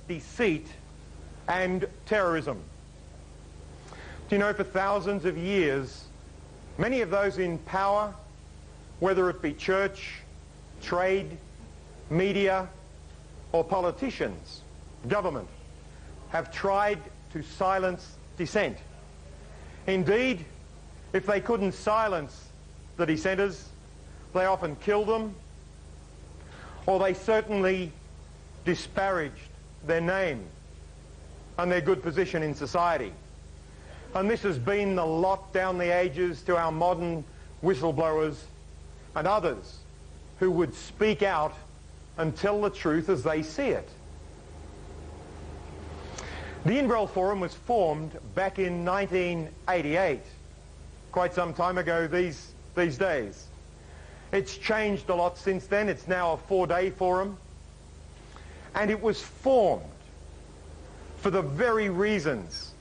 deceit, and terrorism. Do you know, for thousands of years, many of those in power, whether it be church, trade, media, or politicians, government, have tried to silence dissent. Indeed, if they couldn't silence the dissenters, they often killed them, or they certainly disparaged their name and their good position in society. And this has been the lot down the ages to our modern whistleblowers and others who would speak out and tell the truth as they see it. The Invrel Forum was formed back in 1988, quite some time ago these days. It's changed a lot since then. It's now a 4-day forum. And it was formed for the very reasons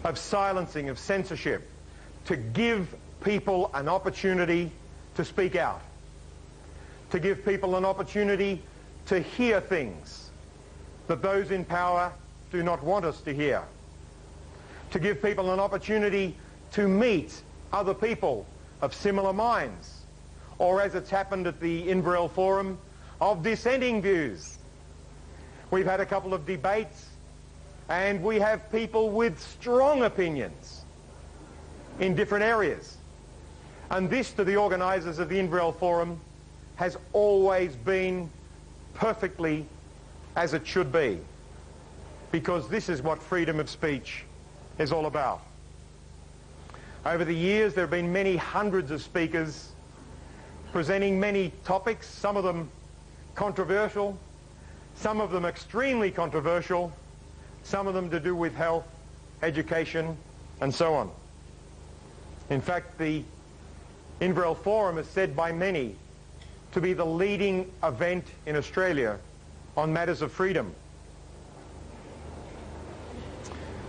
of silencing, of censorship, to give people an opportunity to speak out, to give people an opportunity to hear things that those in power do not want us to hear, to give people an opportunity to meet other people of similar minds, or as it's happened at the Invrel Forum, of dissenting views. We've had a couple of debates, and we have people with strong opinions in different areas. And this, to the organisers of the Invrel Forum, has always been perfectly as it should be, because this is what freedom of speech is all about. Over the years, there have been many hundreds of speakers presenting many topics, some of them controversial, some of them extremely controversial, some of them to do with health, education, and so on. In fact, the Invrel Forum is said by many to be the leading event in Australia on matters of freedom.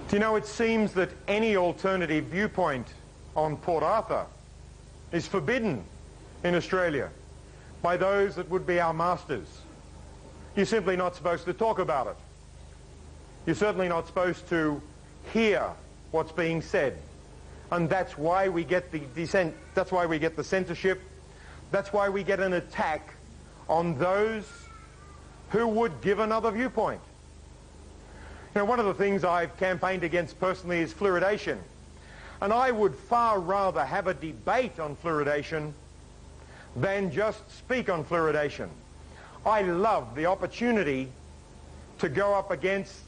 Do you know, it seems that any alternative viewpoint on Port Arthur is forbidden in Australia by those that would be our masters. You're simply not supposed to talk about it. You're certainly not supposed to hear what's being said. And that's why we get the dissent, that's why we get the censorship, that's why we get an attack on those who would give another viewpoint. You know, one of the things I've campaigned against personally is fluoridation. And I would far rather have a debate on fluoridation than just speak on fluoridation. I love the opportunity to go up against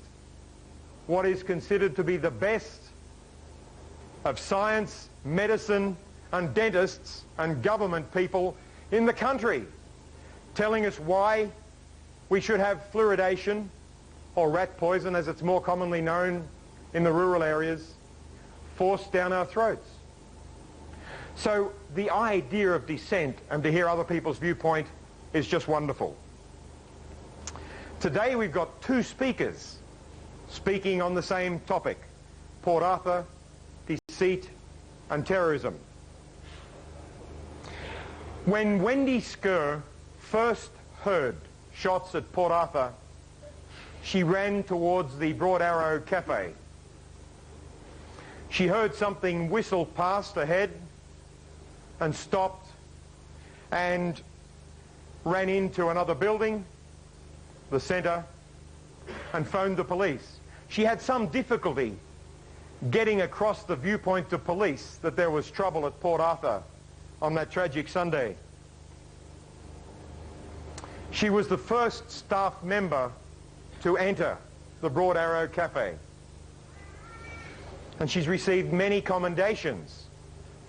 what is considered to be the best of science, medicine, and dentists and government people in the country, telling us why we should have fluoridation, or rat poison as it's more commonly known in the rural areas, forced down our throats. So the idea of dissent and to hear other people's viewpoint is just wonderful. Today we've got two speakers speaking on the same topic: Port Arthur, deceit, and terrorism. When Wendy Scurr first heard shots at Port Arthur, she ran towards the Broad Arrow Cafe. She heard something whistle past ahead and stopped and ran into another building, the centre, and phoned the police. She had some difficulty getting across the viewpoint to police that there was trouble at Port Arthur on that tragic Sunday. She was the first staff member to enter the Broad Arrow Cafe. And she's received many commendations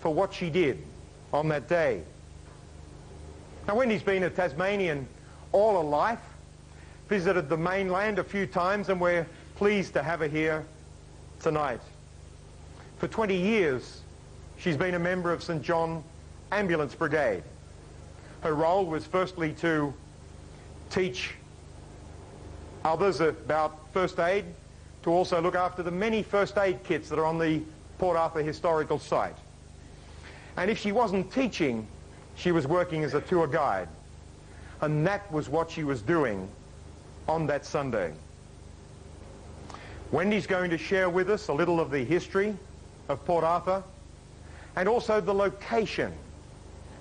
for what she did on that day. Now, Wendy's been a Tasmanian all her life, visited the mainland a few times, and we're pleased to have her here tonight. For 20 years, she's been a member of St John Ambulance Brigade. Her role was firstly to teach others about first aid, to also look after the many first aid kits that are on the Port Arthur historical site. And if she wasn't teaching, she was working as a tour guide. And that was what she was doing on that Sunday. Wendy's going to share with us a little of the history of Port Arthur and also the location.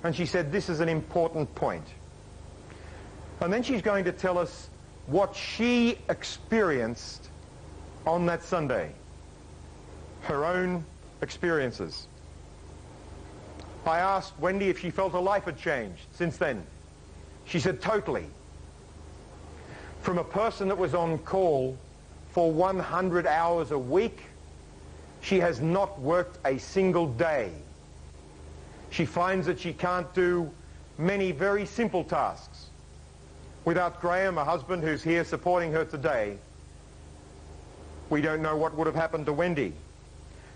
And she said this is an important point. And then she's going to tell us what she experienced on that Sunday, her own experiences. I asked Wendy if she felt her life had changed since then. She said totally. From a person that was on call for 100 hours a week, she has not worked a single day. She finds that she can't do many very simple tasks. Without Graeme, her husband, who's here supporting her today, we don't know what would have happened to Wendy.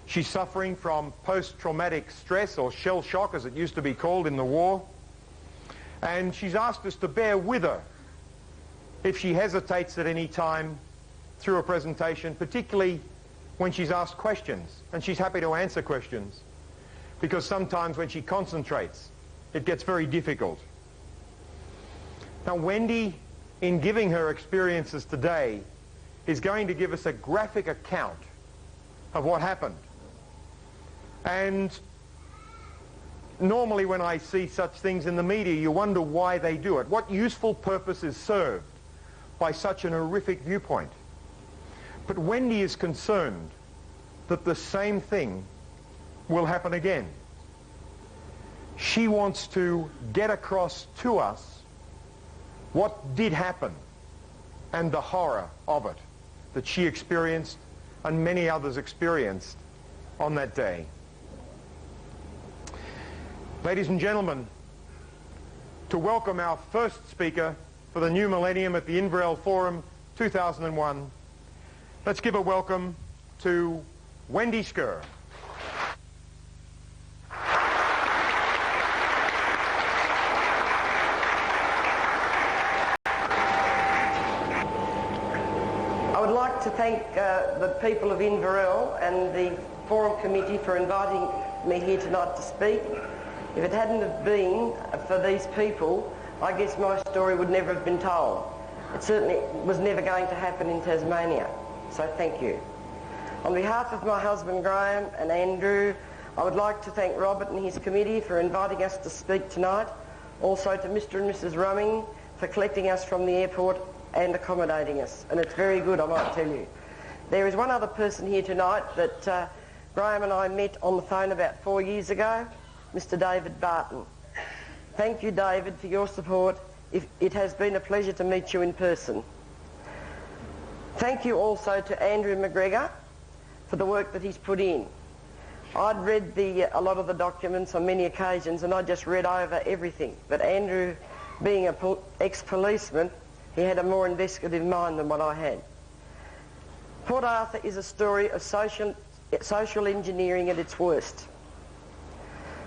She's suffering from post-traumatic stress, or shell shock as it used to be called in the war. And she's asked us to bear with her if she hesitates at any time through a presentation, particularly when she's asked questions. And she's happy to answer questions, because sometimes when she concentrates, it gets very difficult. Now, Wendy, in giving her experiences today, is going to give us a graphic account of what happened. And normally when I see such things in the media, you wonder why they do it. What useful purpose is served by such an horrific viewpoint? But Wendy is concerned that the same thing will happen again. She wants to get across to us what did happen and the horror of it that she experienced and many others experienced on that day. Ladies and gentlemen, to welcome our first speaker for the new millennium at the Inverell Forum 2001, let's give a welcome to Wendy Scurr. I would like to thank the people of Inverell and the Forum Committee for inviting me here tonight to speak. If it hadn't have been for these people, I guess my story would never have been told. It certainly was never going to happen in Tasmania. So thank you. On behalf of my husband Graeme and Andrew, I would like to thank Robert and his committee for inviting us to speak tonight. Also to Mr. and Mrs. Rumming for collecting us from the airport and accommodating us. And it's very good, I might tell you. There is one other person here tonight that Graeme and I met on the phone about 4 years ago, Mr. David Barton. Thank you, David, for your support. It has been a pleasure to meet you in person. Thank you also to Andrew McGregor for the work that he's put in. I'd read a lot of the documents on many occasions, and I just read over everything. But Andrew, being an ex-policeman, he had a more investigative mind than what I had. Port Arthur is a story of social engineering at its worst.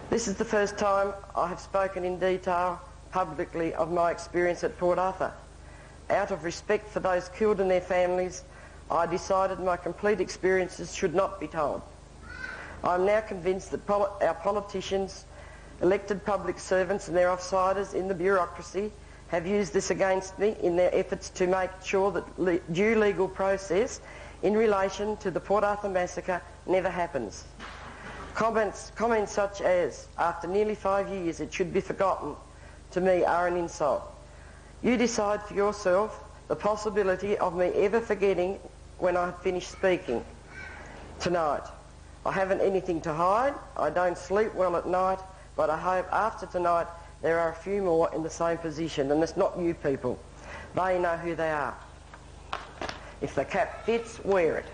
This is the first time I have spoken in detail publicly of my experience at Port Arthur. Out of respect for those killed and their families, I decided my complete experiences should not be told. I am now convinced that our politicians, elected public servants and their offsiders in the bureaucracy have used this against me in their efforts to make sure that due legal process in relation to the Port Arthur massacre never happens. Comments such as, after nearly 5 years it should be forgotten, to me are an insult. You decide for yourself the possibility of me ever forgetting when I have finished speaking tonight. I haven't anything to hide, I don't sleep well at night, but I hope after tonight there are a few more in the same position, and it's not you people. They know who they are. If the cap fits, wear it.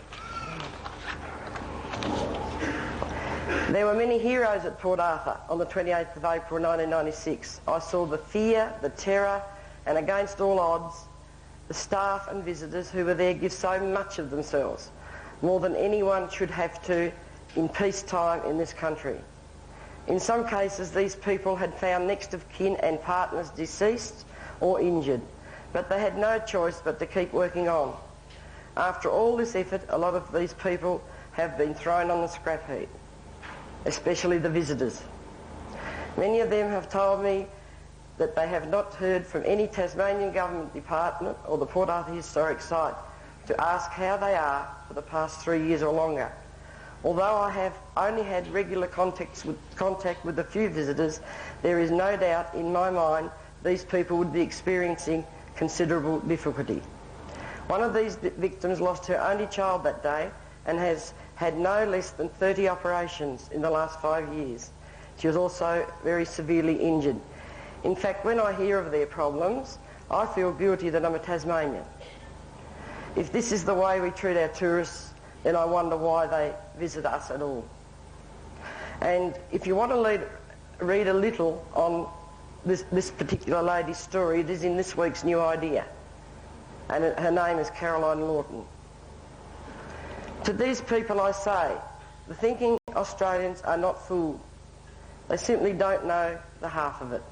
There were many heroes at Port Arthur on the 28th of April 1996. I saw the fear, the terror, and against all odds, the staff and visitors who were there give so much of themselves, more than anyone should have to in peacetime in this country. In some cases, these people had found next of kin and partners deceased or injured, but they had no choice but to keep working on. After all this effort, a lot of these people have been thrown on the scrap heap, especially the visitors. Many of them have told me that they have not heard from any Tasmanian Government department or the Port Arthur Historic Site to ask how they are for the past 3 years or longer. Although I have only had regular contact with a few visitors, there is no doubt in my mind these people would be experiencing considerable difficulty. One of these victims lost her only child that day and has had no less than 30 operations in the last 5 years. She was also very severely injured. In fact, when I hear of their problems, I feel guilty that I'm a Tasmanian. If this is the way we treat our tourists, then I wonder why they visit us at all. And if you want to read a little on this particular lady's story, it is in this week's New Idea. And her name is Caroline Lawton. To these people I say, the thinking Australians are not fooled. They simply don't know the half of it.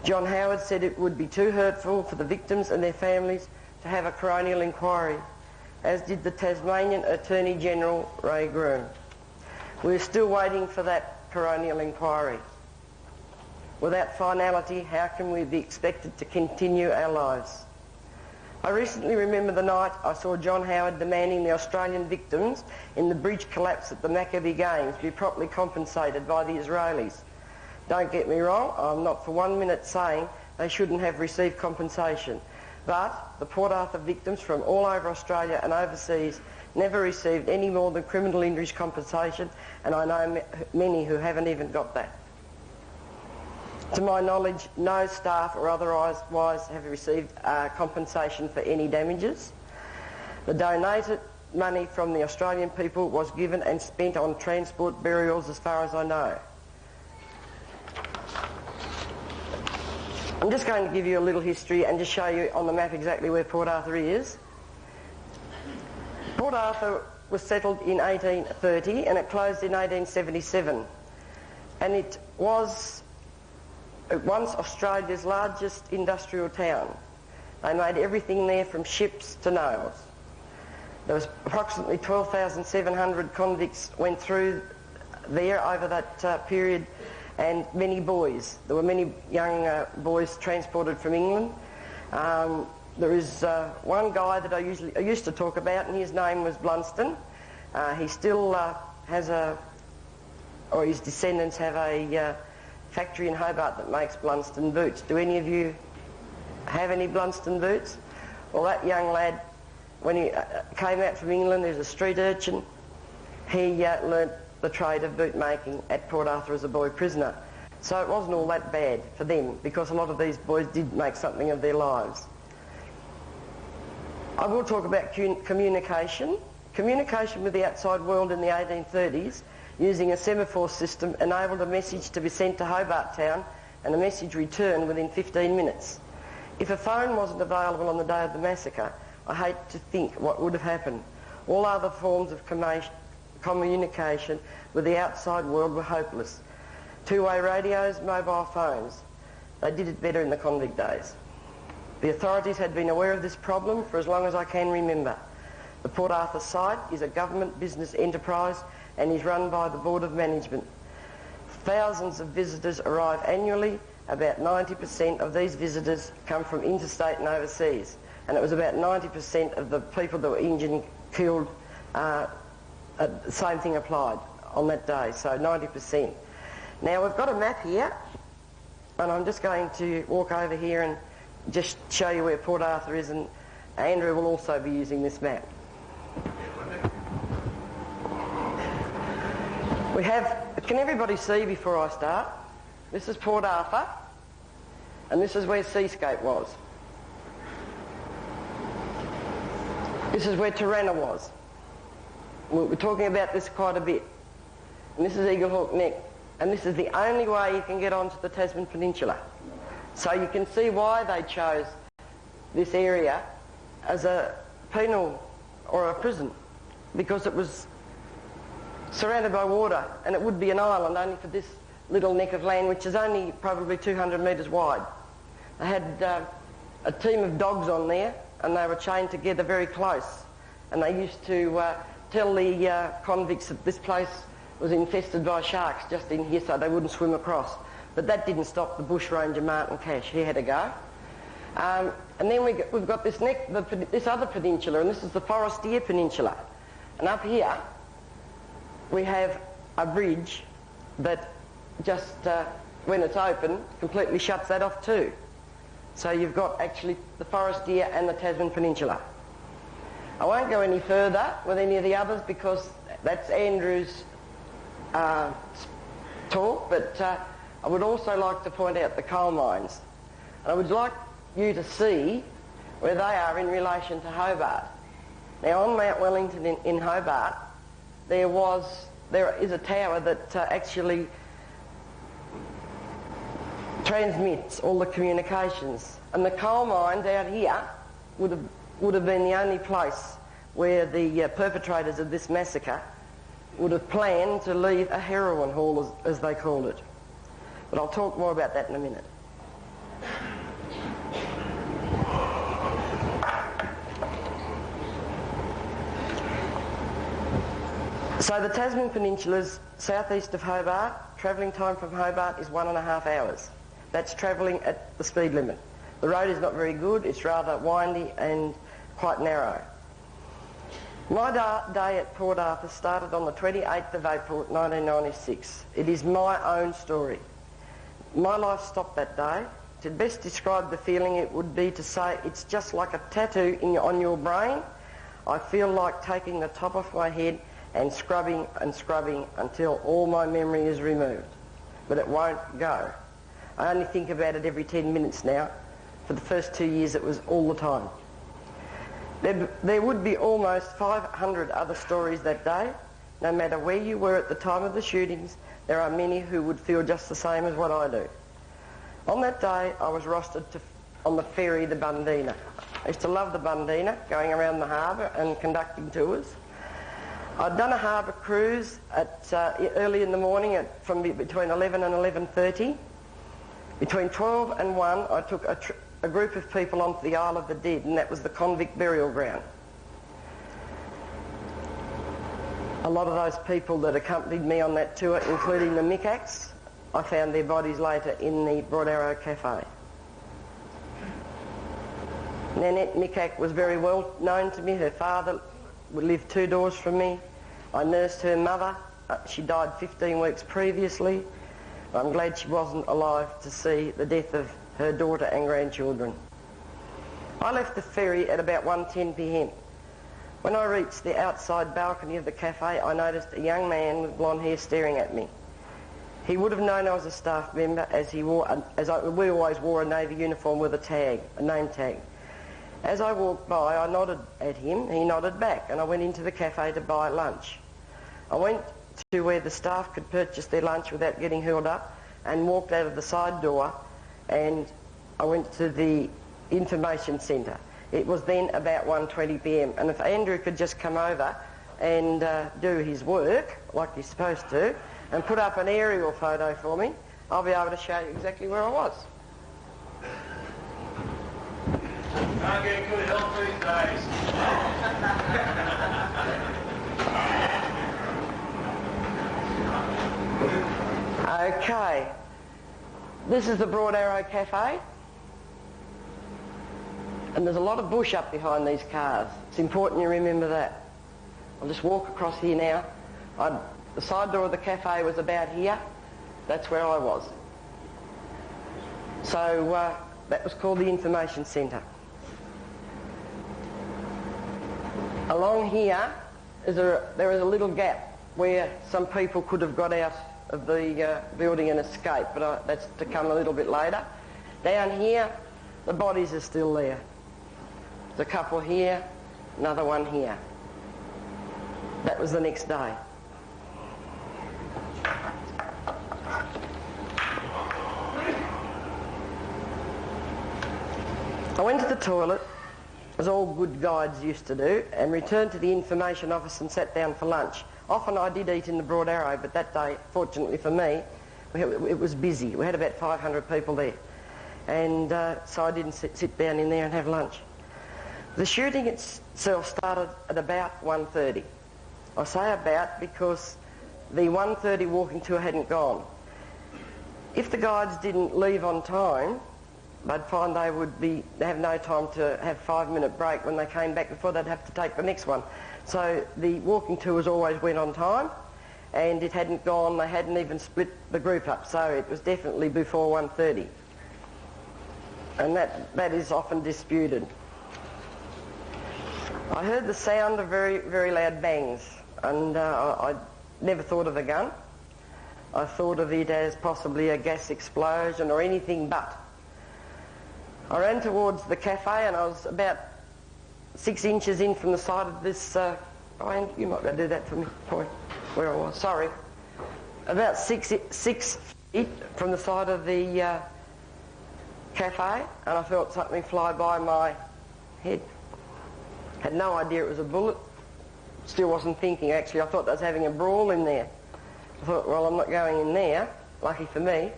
John Howard said it would be too hurtful for the victims and their families to have a coronial inquiry, as did the Tasmanian Attorney-General Ray Graeme. We're still waiting for that coronial inquiry. Without finality, how can we be expected to continue our lives? I recently remember the night I saw John Howard demanding the Australian victims in the bridge collapse at the Maccabee Games be properly compensated by the Israelis. Don't get me wrong, I'm not for 1 minute saying they shouldn't have received compensation, but the Port Arthur victims from all over Australia and overseas never received any more than criminal injuries compensation, and I know many who haven't even got that. To my knowledge, no staff or otherwise have received compensation for any damages. The donated money from the Australian people was given and spent on transport burials as far as I know. I'm just going to give you a little history and just show you on the map exactly where Port Arthur is. Port Arthur was settled in 1830 and it closed in 1877, and it was once Australia's largest industrial town. They made everything there from ships to nails. There was approximately 12,700 convicts went through there over that period, and many boys. There were many young boys transported from England. There is one guy that I used to talk about, and his name was Blunston. He still has or his descendants have a factory in Hobart that makes Blunston boots. Do any of you have any Blunston boots? Well, that young lad, when he came out from England, he was a street urchin. He learnt the trade of boot making at Port Arthur as a boy prisoner. So it wasn't all that bad for them, because a lot of these boys did make something of their lives. I will talk about communication. Communication with the outside world in the 1830s using a semaphore system enabled a message to be sent to Hobart Town and a message returned within 15 minutes. If a phone wasn't available on the day of the massacre, I hate to think what would have happened. All other forms of communication with the outside world were hopeless. Two-way radios, mobile phones. They did it better in the convict days. The authorities had been aware of this problem for as long as I can remember. The Port Arthur site is a government business enterprise and is run by the Board of Management. Thousands of visitors arrive annually. About 90% of these visitors come from interstate and overseas, and it was about 90% of the people that were injured and killed, the same thing applied on that day, so 90%. Now we've got a map here, and I'm just going to walk over here and just show you where Port Arthur is, and Andrew will also be using this map. We have, can everybody see before I start? This is Port Arthur, and this is where Seascape was. This is where Turana was. We're talking about this quite a bit. And this is Eagle Hawk Neck, and this is the only way you can get onto the Tasman Peninsula. So you can see why they chose this area as a penal or a prison, because it was surrounded by water, and it would be an island only for this little neck of land, which is only probably 200 metres wide. They had a team of dogs on there, and they were chained together very close, and they used to tell the convicts that this place was infested by sharks just in here, so they wouldn't swim across. But that didn't stop the bushranger Martin Cash. He had a go. And then we've got this other peninsula, and this is the Forestier Peninsula. And up here we have a bridge that just, when it's open, completely shuts that off too. So you've got actually the Forestier and the Tasman Peninsula. I won't go any further with any of the others because that's Andrew's talk, but I would also like to point out the coal mines. And I would like you to see where they are in relation to Hobart. Now on Mount Wellington in Hobart, there is a tower that actually transmits all the communications. And the coal mines out here would have been the only place where the perpetrators of this massacre would have planned to leave a heroin haul, as they called it. But I'll talk more about that in a minute. So the Tasman Peninsula's southeast of Hobart. Travelling time from Hobart is 1.5 hours. That's travelling at the speed limit. The road is not very good. It's rather windy and quite narrow. My day at Port Arthur started on the 28th of April 1996. It is my own story. My life stopped that day. To best describe the feeling, it would be to say it's just like a tattoo on your brain. I feel like taking the top off my head and scrubbing until all my memory is removed. But it won't go. I only think about it every 10 minutes now. For the first 2 years it was all the time. There would be almost 500 other stories that day. No matter where you were at the time of the shootings, there are many who would feel just the same as what I do. On that day I was rostered on the ferry, the Bundina. I used to love the Bundina, going around the harbour and conducting tours. I'd done a harbour cruise early in the morning from between 11 and 11:30. Between 12 and 1 I took a group of people onto the Isle of the Dead, and that was the convict burial ground. A lot of those people that accompanied me on that tour, including the Mickacs, I found their bodies later in the Broad Arrow Cafe. Nanette Mickac was very well known to me. Her father lived 2 doors from me. I nursed her mother. She died 15 weeks previously. I'm glad she wasn't alive to see the death of her daughter and grandchildren. I left the ferry at about 1:10 p.m. When I reached the outside balcony of the cafe, I noticed a young man with blonde hair staring at me. He would have known I was a staff member, as we always wore a navy uniform with a name tag. As I walked by, I nodded at him. He nodded back, and I went into the cafe to buy lunch. I went to where the staff could purchase their lunch without getting hurled up, and walked out of the side door, and I went to the information centre. It was then about 1:20 p.m, and if Andrew could just come over and do his work like he's supposed to and put up an aerial photo for me, I'll be able to show you exactly where I was. Can't get good help these days. Okay, this is the Broad Arrow Cafe, and there's a lot of bush up behind these cars. It's important you remember that. I'll just walk across here now. The side door of the cafe was about here. That's where I was. So that was called the information centre. Along here there is a little gap where some people could have got out of the building and escaped, but that's to come a little bit later. Down here, the bodies are still there. There's a couple here, another one here. That was the next day. I went to the toilet, as all good guides used to do, and returned to the information office and sat down for lunch. Often I did eat in the Broad Arrow, but that day, fortunately for me, it was busy. We had about 500 people there. And so I didn't sit down in there and have lunch. The shooting itself started at about 1:30. I say about because the 1:30 walking tour hadn't gone. If the guides didn't leave on time, they'd find they have no time to have a 5-minute break when they came back before they'd have to take the next one. So the walking tours always went on time, and it hadn't gone, they hadn't even split the group up, so it was definitely before 1:30. And that is often disputed. I heard the sound of very, very loud bangs, and I never thought of a gun. I thought of it as possibly a gas explosion or anything but. I ran towards the cafe, and I was about 6 inches in from the side of this... oh, you might be able to do that for me, point where I was, sorry. About six feet from the side of the cafe, and I felt something fly by my head. Had no idea it was a bullet. Still wasn't thinking, actually. I thought I was having a brawl in there. I thought, well, I'm not going in there, lucky for me.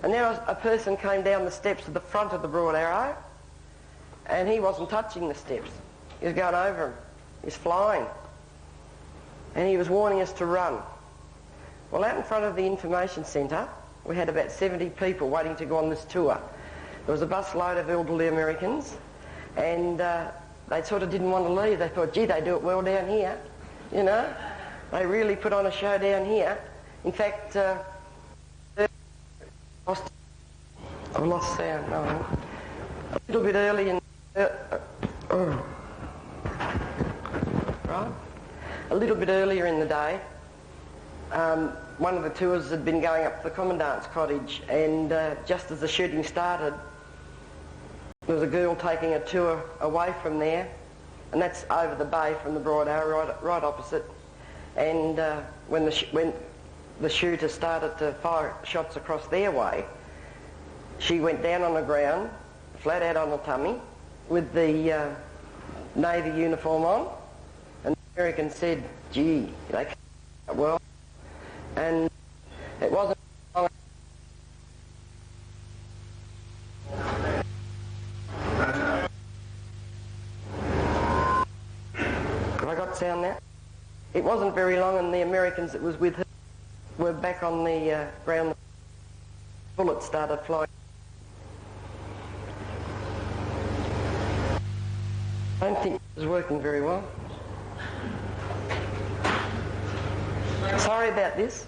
And then a person came down the steps to the front of the Broad Arrow, and he wasn't touching the steps. He was going over them. He was flying. And he was warning us to run. Well, out in front of the information centre, we had about 70 people waiting to go on this tour. There was a bus load of elderly Americans, and they sort of didn't want to leave. They thought, gee, they do it well down here, you know. They really put on a show down here. In fact, I've lost sound. No, a little bit early in... right? A little bit earlier in the day, one of the tours had been going up to the Commandant's cottage, and just as the shooting started, there was a girl taking a tour away from there, and that's over the bay from the Broad Arrow, right opposite. And when the shooter started to fire shots across their way, she went down on the ground, flat out on the tummy, with the Navy uniform on, and the American said, gee, they can't do that well. And it wasn't long. Have I got sound now? It wasn't very long, and the Americans that was with her were back on the ground. Bullets started flying. I don't think it was working very well. Sorry about this.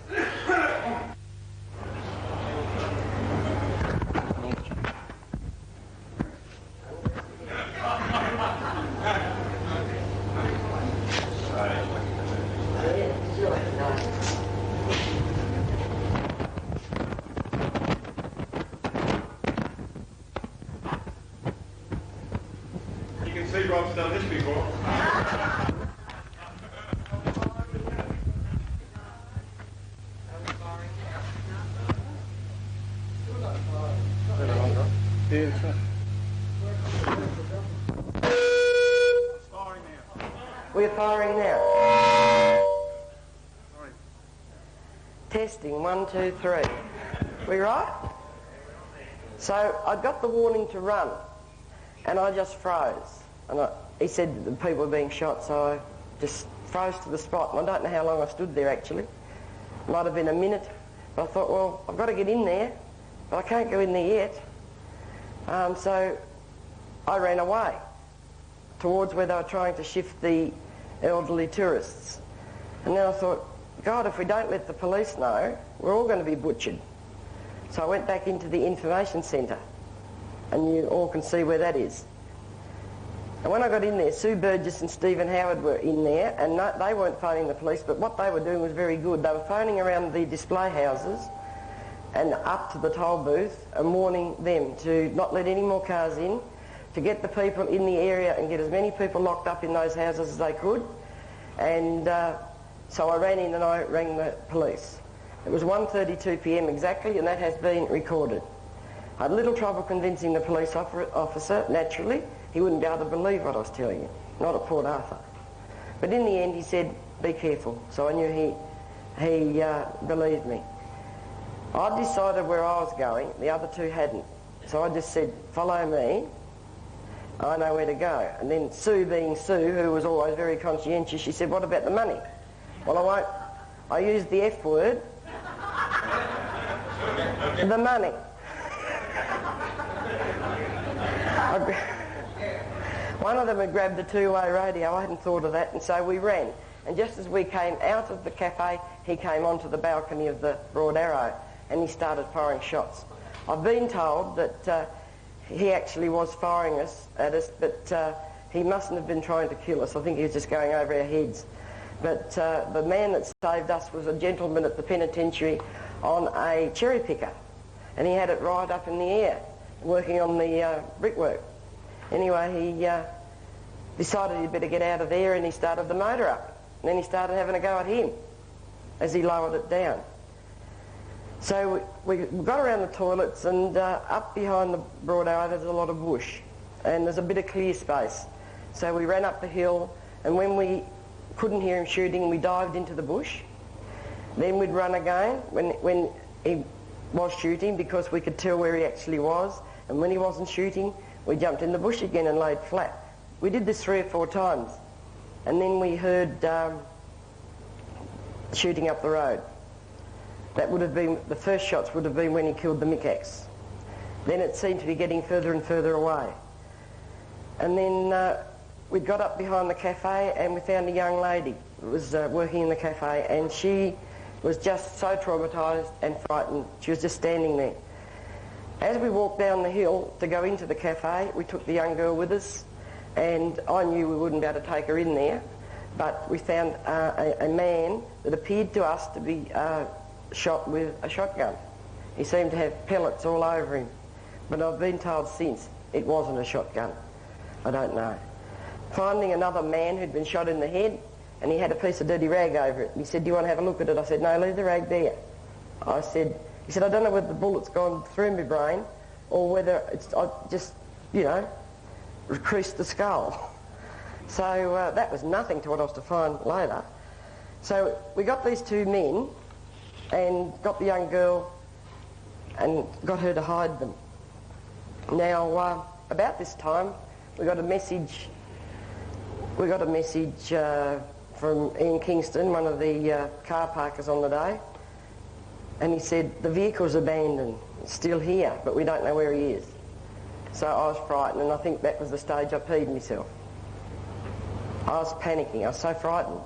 You can see Rob's done this before. We're firing now. Testing, 1, 2, 3. We right? So I got the warning to run, and I just froze. And he said that the people were being shot, so I just froze to the spot. And I don't know how long I stood there, actually. Might have been a minute. But I thought, well, I've got to get in there, but I can't go in there yet. So I ran away towards where they were trying to shift the elderly tourists. And then I thought, God, if we don't let the police know, we're all going to be butchered. So I went back into the information centre, and you all can see where that is. And when I got in there, Sue Burgess and Stephen Howard were in there, and no, they weren't phoning the police, but what they were doing was very good. They were phoning around the display houses and up to the toll booth and warning them to not let any more cars in, to get the people in the area and get as many people locked up in those houses as they could. And so I ran in and I rang the police. It was 1:32 p.m. exactly, and that has been recorded. I had little trouble convincing the police officer, naturally. He wouldn't be able to believe what I was telling him, not at Port Arthur. But in the end he said, be careful. So I knew he believed me. I'd decided where I was going, the other two hadn't. So I just said, follow me, I know where to go. And then Sue, being Sue, who was always very conscientious, she said, what about the money? Well, I used the F word. The money. One of them had grabbed the two-way radio. I hadn't thought of that, and so we ran. And just as we came out of the cafe, he came onto the balcony of the Broad Arrow, and he started firing shots. I've been told that he actually was firing at us, but he mustn't have been trying to kill us. I think he was just going over our heads. But the man that saved us was a gentleman at the penitentiary on a cherry picker, and he had it right up in the air, working on the brickwork. Anyway, he decided he'd better get out of there, and he started the motor up. And then he started having a go at him as he lowered it down. So we got around the toilets, and up behind the Broad Arrow there's a lot of bush, and there's a bit of clear space. So we ran up the hill, and when we couldn't hear him shooting, we dived into the bush. Then we'd run again when he was shooting, because we could tell where he actually was, and when he wasn't shooting, we jumped in the bush again and laid flat. We did this 3 or 4 times, and then we heard shooting up the road. That would have been, the first shots would have been when he killed the Mikacs. Then it seemed to be getting further and further away. And then we got up behind the cafe, and we found a young lady who was working in the cafe, and she was just so traumatised and frightened. She was just standing there. As we walked down the hill to go into the cafe, we took the young girl with us, and I knew we wouldn't be able to take her in there, but we found a man that appeared to us to be shot with a shotgun. He seemed to have pellets all over him, but I've been told since it wasn't a shotgun. I don't know. Finding another man who'd been shot in the head, and he had a piece of dirty rag over it. And he said, "Do you want to have a look at it?" I said, "No, leave the rag there." He said, "I don't know whether the bullet's gone through my brain or whether it's I just, you know, creased the skull." So that was nothing to what I was to find later. So we got these 2 men and got the young girl and got her to hide them. Now, about this time, we got a message from Ian Kingston, one of the car parkers on the day, and he said, "The vehicle's abandoned, it's still here, but we don't know where he is." So I was frightened, and I think that was the stage I peed myself. I was panicking, I was so frightened.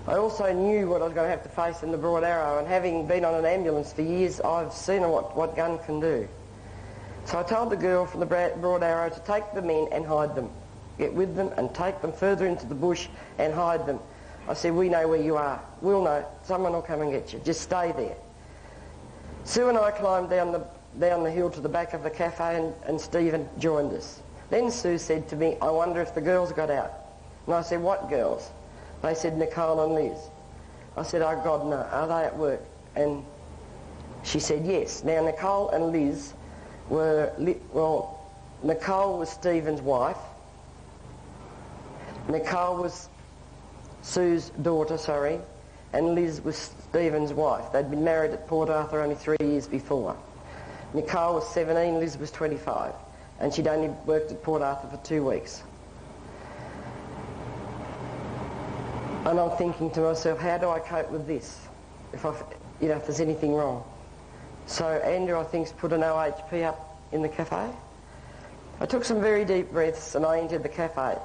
I also knew what I was going to have to face in the Broad Arrow, and having been on an ambulance for years, I've seen what gun can do. So I told the girl from the Broad Arrow to take them in and hide them. Get with them and take them further into the bush and hide them. I said, "We know where you are. We'll know. Someone will come and get you. Just stay there." Sue and I climbed down the hill to the back of the cafe, and Stephen joined us. Then Sue said to me, "I wonder if the girls got out." And I said, "What girls?" They said, "Nicole and Liz." I said, "Oh God, no. Are they at work?" And she said, "Yes." Now Nicole and Liz were, Nicole was Stephen's wife. Nicole was Sue's daughter, and Liz was Stephen's wife. They'd been married at Port Arthur only 3 years before. Nicole was 17, Liz was 25, and she'd only worked at Port Arthur for 2 weeks. And I'm thinking to myself, how do I cope with this if there's anything wrong? So Andrew, I think, put an OHP up in the cafe. I took some very deep breaths and I entered the cafe.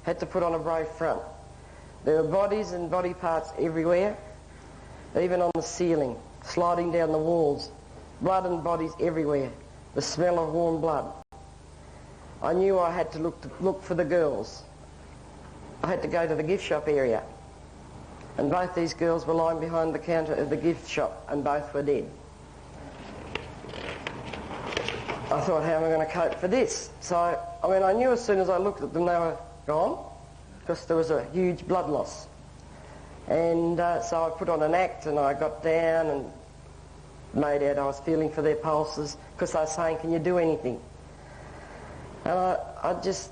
Had to put on a brave front. There were bodies and body parts everywhere, even on the ceiling, sliding down the walls, blood and bodies everywhere, the smell of warm blood. I knew I had to look for the girls. I had to go to the gift shop area, and both these girls were lying behind the counter of the gift shop, and both were dead. I thought, how am I going to cope for this? So, I knew as soon as I looked at them they were gone, because there was a huge blood loss. And so I put on an act, and I got down and made out I was feeling for their pulses, because they were saying, "Can you do anything?" And I just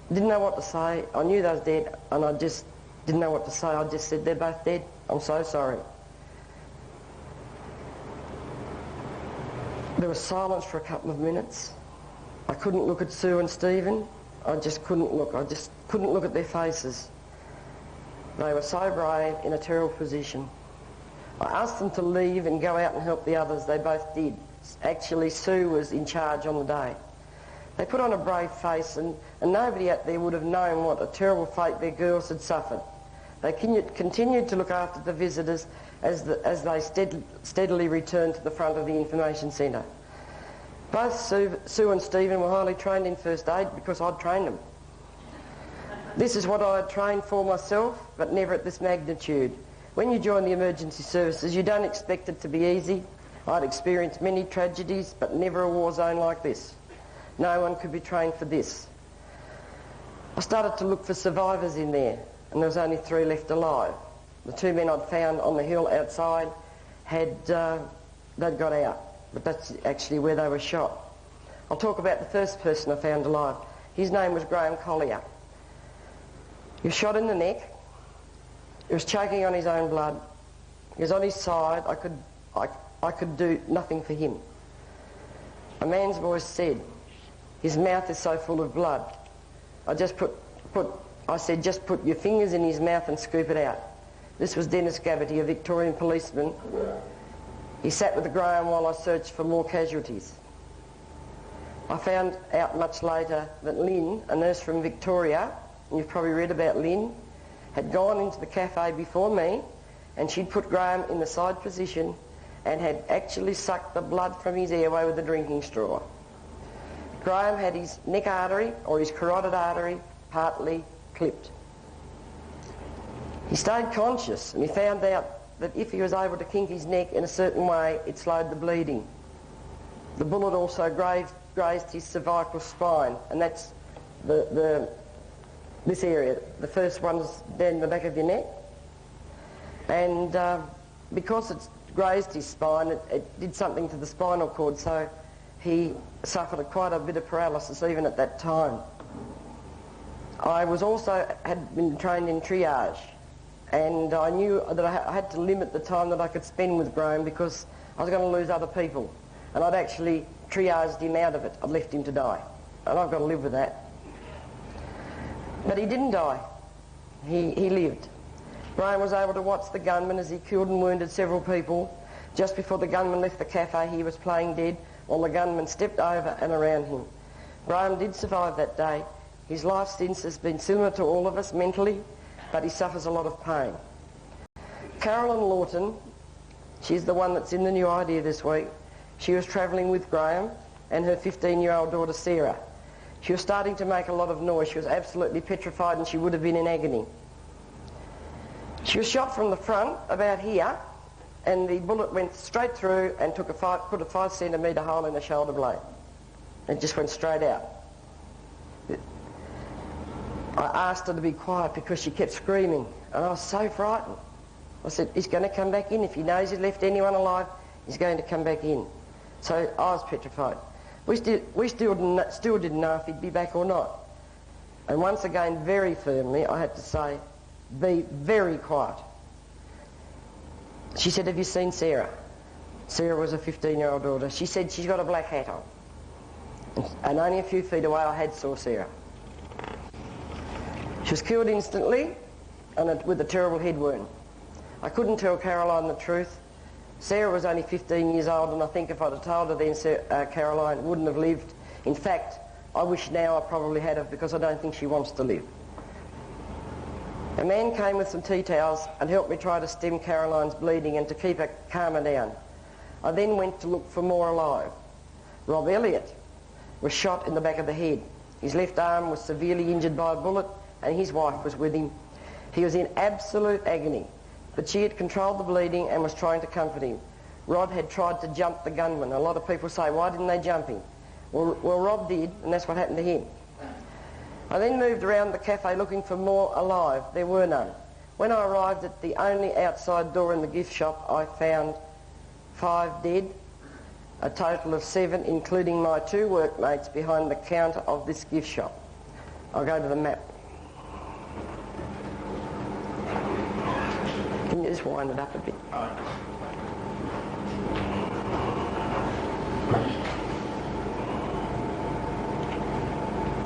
didn't know what to say. I knew they was dead, and I just didn't know what to say. I just said, "They're both dead. I'm so sorry." There was silence for a couple of minutes. I couldn't look at Sue and Stephen. I just couldn't look. I just couldn't look at their faces. They were so brave, in a terrible position. I asked them to leave and go out and help the others. They both did. Actually, Sue was in charge on the day. They put on a brave face, and nobody out there would have known what a terrible fate their girls had suffered. They continued to look after the visitors as they steadily returned to the front of the information centre. Both Sue and Stephen were highly trained in first aid because I'd trained them. This is what I had trained for myself, but never at this magnitude. When you join the emergency services, you don't expect it to be easy. I'd experienced many tragedies, but never a war zone like this. No one could be trained for this. I started to look for survivors in there, and there was only 3 left alive. The 2 men I'd found on the hill outside they'd got out, but that's actually where they were shot. I'll talk about the first person I found alive. His name was Graeme. He was shot in the neck. He was choking on his own blood. He was on his side. I could do nothing for him. A man's voice said, "His mouth is so full of blood." I said, "Just put your fingers in his mouth and scoop it out." This was Dennis Gabberty, a Victorian policeman. He sat with Graeme while I searched for more casualties. I found out much later that Lynn, a nurse from Victoria, and you've probably read about Lynn, had gone into the cafe before me, and she'd put Graeme in the side position and had actually sucked the blood from his airway with a drinking straw. Graeme had his neck artery, or his carotid artery, partly clipped. He stayed conscious, and he found out that if he was able to kink his neck in a certain way, it slowed the bleeding. The bullet also grazed his cervical spine, and that's this area. The first one's down the back of your neck. And because it's grazed his spine, it did something to the spinal cord, so he suffered quite a bit of paralysis even at that time. I had been trained in triage, and I knew that I had to limit the time that I could spend with Graeme because I was going to lose other people, and I'd actually triaged him out of it. I'd left him to die, and I've got to live with that. But he didn't die. He lived. Graeme was able to watch the gunman as he killed and wounded several people. Just before the gunman left the cafe, he was playing dead while the gunman stepped over and around him. Graeme did survive that day. His life since has been similar to all of us mentally, but he suffers a lot of pain. Carolyn Lawton, she's the one that's in the new idea this week. She was travelling with Graeme and her 15-year-old daughter Sarah. She was starting to make a lot of noise. She was absolutely petrified and she would have been in agony. She was shot from the front, about here, and the bullet went straight through and put a 5 centimetre hole in the shoulder blade. It just went straight out. I asked her to be quiet because she kept screaming, and I was so frightened. I said, "He's going to come back in. If he knows he's left anyone alive, he's going to come back in." So I was petrified. We still didn't know if he'd be back or not. And once again, very firmly, I had to say, be very quiet. She said, "Have you seen Sarah?" Sarah was a 15-year-old daughter. She said she's got a black hat on. And only a few feet away I saw Sarah. She was killed instantly and with a terrible head wound. I couldn't tell Caroline the truth. Sarah was only 15 years old, and I think if I'd have told her then, Caroline wouldn't have lived. In fact, I wish now I probably had her because I don't think she wants to live. A man came with some tea towels and helped me try to stem Caroline's bleeding and to keep her calmer down. I then went to look for more alive. Rob Elliott was shot in the back of the head. His left arm was severely injured by a bullet, and his wife was with him. He was in absolute agony, but she had controlled the bleeding and was trying to comfort him. Rod had tried to jump the gunman. A lot of people say, "Why didn't they jump him?" Well, Rob did, and that's what happened to him. I then moved around the cafe looking for more alive. There were none. When I arrived at the only outside door in the gift shop, I found 5 dead, a total of 7, including my 2 workmates behind the counter of this gift shop. I'll go to the map. Can you just wind it up a bit?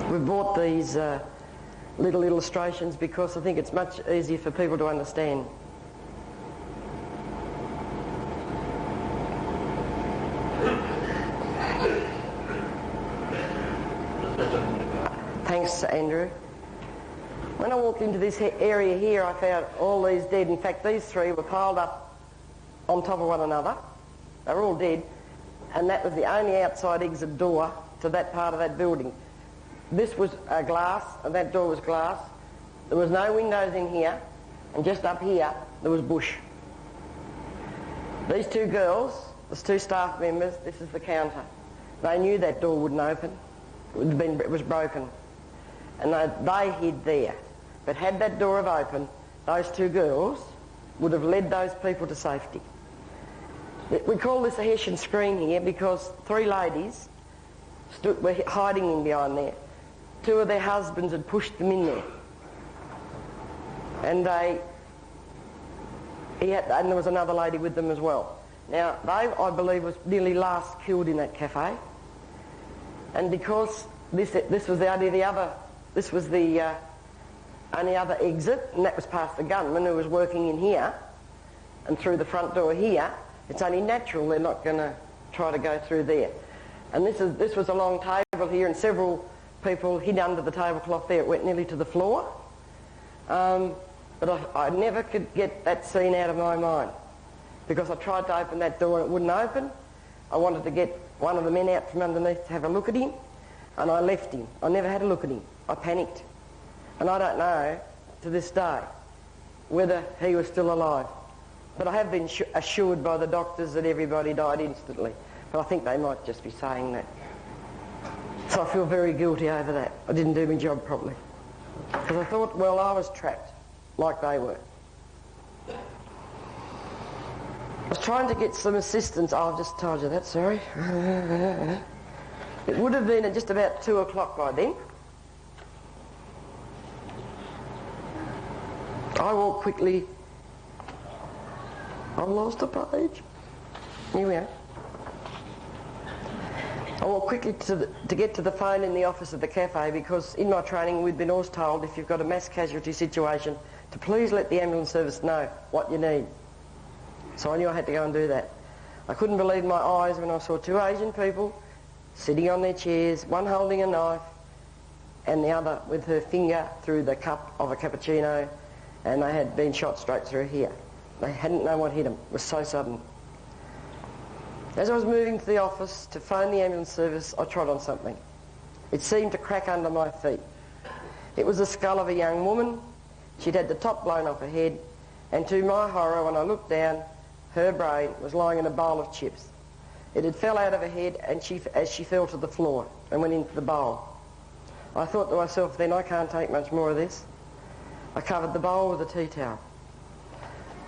We've bought these little illustrations because I think it's much easier for people to understand. Andrew. When I walked into this area here, I found all these dead. In fact, these three were piled up on top of one another. They were all dead, and that was the only outside exit door to that part of that building. This was glass, and that door was glass. There was no windows in here, and just up here, there was bush. These two girls, there's two staff members, this is the counter. They knew that door wouldn't open. It was broken. And they hid there. But had that door have opened, those two girls would have led those people to safety. We call this a Hessian screen here because three ladies were hiding in behind there. Two of their husbands had pushed them in there. And and there was another lady with them as well. Now, they, I believe, was nearly last killed in that cafe. And because this was the only other exit, and that was past the gunman who was working in here, and through the front door here, it's only natural they're not going to try to go through there. And this was a long table here, and several people hid under the tablecloth there. It went nearly to the floor. But I never could get that scene out of my mind because I tried to open that door and it wouldn't open. I wanted to get one of the men out from underneath to have a look at him, and I left him. I never had a look at him. I panicked. And I don't know to this day whether he was still alive. But I have been assured by the doctors that everybody died instantly. But I think they might just be saying that. So I feel very guilty over that. I didn't do my job properly. Because I thought, well, I was trapped like they were. I was trying to get some assistance. Oh, I've just told you that, sorry. It would have been at just about 2 o'clock by then. I walked quickly. I've lost a page. Here we are. I walked quickly to get to the phone in the office of the cafe because in my training we'd been always told if you've got a mass casualty situation to please let the ambulance service know what you need. So I knew I had to go and do that. I couldn't believe my eyes when I saw two Asian people sitting on their chairs, one holding a knife and the other with her finger through the cup of a cappuccino, and they had been shot straight through here. They hadn't known what hit them. It was so sudden. As I was moving to the office to phone the ambulance service, I trod on something. It seemed to crack under my feet. It was the skull of a young woman. She'd had the top blown off her head, and to my horror, when I looked down, her brain was lying in a bowl of chips. It had fell out of her head and as she fell to the floor and went into the bowl. I thought to myself then, I can't take much more of this. I covered the bowl with a tea towel.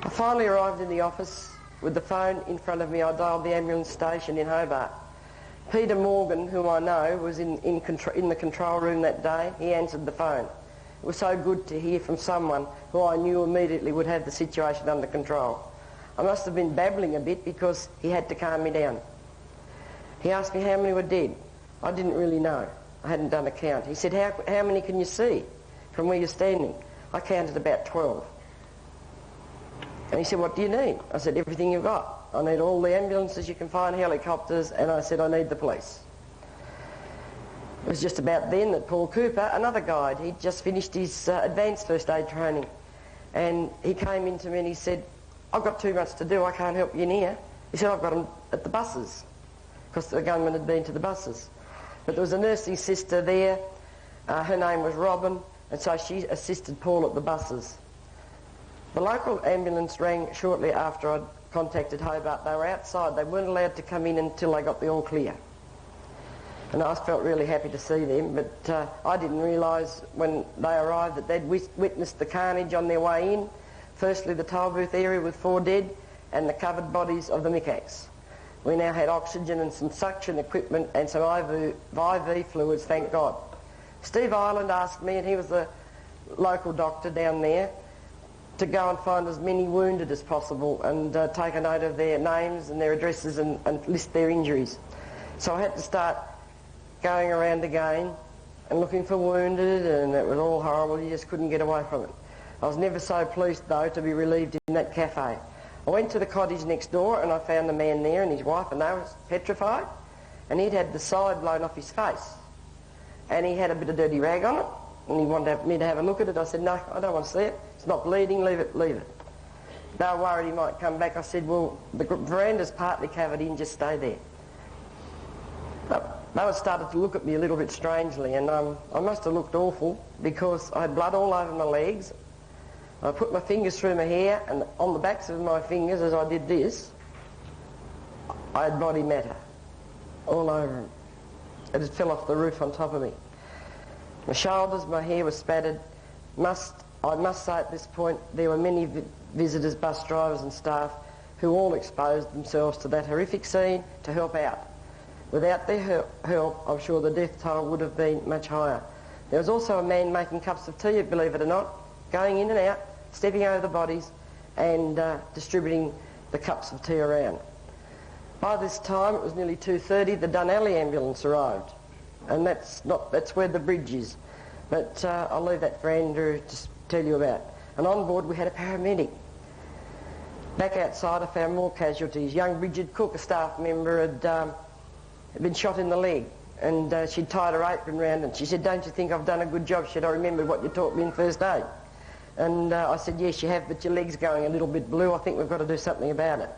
I finally arrived in the office with the phone in front of me. I dialed the ambulance station in Hobart. Peter Morgan, whom I know, was in the control room that day. He answered the phone. It was so good to hear from someone who I knew immediately would have the situation under control. I must have been babbling a bit because he had to calm me down. He asked me how many were dead. I didn't really know. I hadn't done a count. He said, how many can you see from where you're standing? I counted about 12. And he said, what do you need? I said, everything you've got. I need all the ambulances you can find, helicopters, and I said, I need the police. It was just about then that Paul Cooper, another guide, he'd just finished his advanced first aid training, and he came in to me and he said, I've got too much to do, I can't help you in here. He said, I've got them at the buses, because the gunman had been to the buses. But there was a nursing sister there, her name was Robin, and so she assisted Paul at the buses. The local ambulance rang shortly after I'd contacted Hobart. They were outside. They weren't allowed to come in until they got the all clear. And I felt really happy to see them, but I didn't realise when they arrived that they'd witnessed the carnage on their way in. Firstly, the toll booth area with 4 dead and the covered bodies of the Mikacs. We now had oxygen and some suction equipment and some IV fluids, thank God. Steve Ireland asked me, and he was the local doctor down there, to go and find as many wounded as possible and take a note of their names and their addresses and list their injuries. So I had to start going around again and looking for wounded, and it was all horrible. You just couldn't get away from it. I was never so pleased, though, to be relieved in that cafe. I went to the cottage next door and I found the man there and his wife, and they were petrified, and he'd had the side blown off his face, and he had a bit of dirty rag on it, and he wanted me to have a look at it. I said, no, I don't want to see it. It's not bleeding, leave it, leave it. They were worried he might come back. I said, well, the veranda's partly covered in, just stay there. They started to look at me a little bit strangely, and I must have looked awful because I had blood all over my legs. I put my fingers through my hair, and on the backs of my fingers, as I did this, I had body matter all over them. It just fell off the roof on top of me. My shoulders, my hair was spattered. I must say at this point, there were many visitors, bus drivers and staff who all exposed themselves to that horrific scene to help out. Without their help, I'm sure the death toll would have been much higher. There was also a man making cups of tea, believe it or not, going in and out, stepping over the bodies and distributing the cups of tea around. By this time, it was nearly 2:30, the Dunalley ambulance arrived. And that's where the bridge is. But I'll leave that for Andrew to tell you about. And on board we had a paramedic. Back outside I found more casualties. Young Bridget Cook, a staff member, had been shot in the leg, and she'd tied her apron round, and she said, don't you think I've done a good job? She said, I remembered what you taught me in first aid. And I said, yes, you have, but your leg's going a little bit blue. I think we've got to do something about it.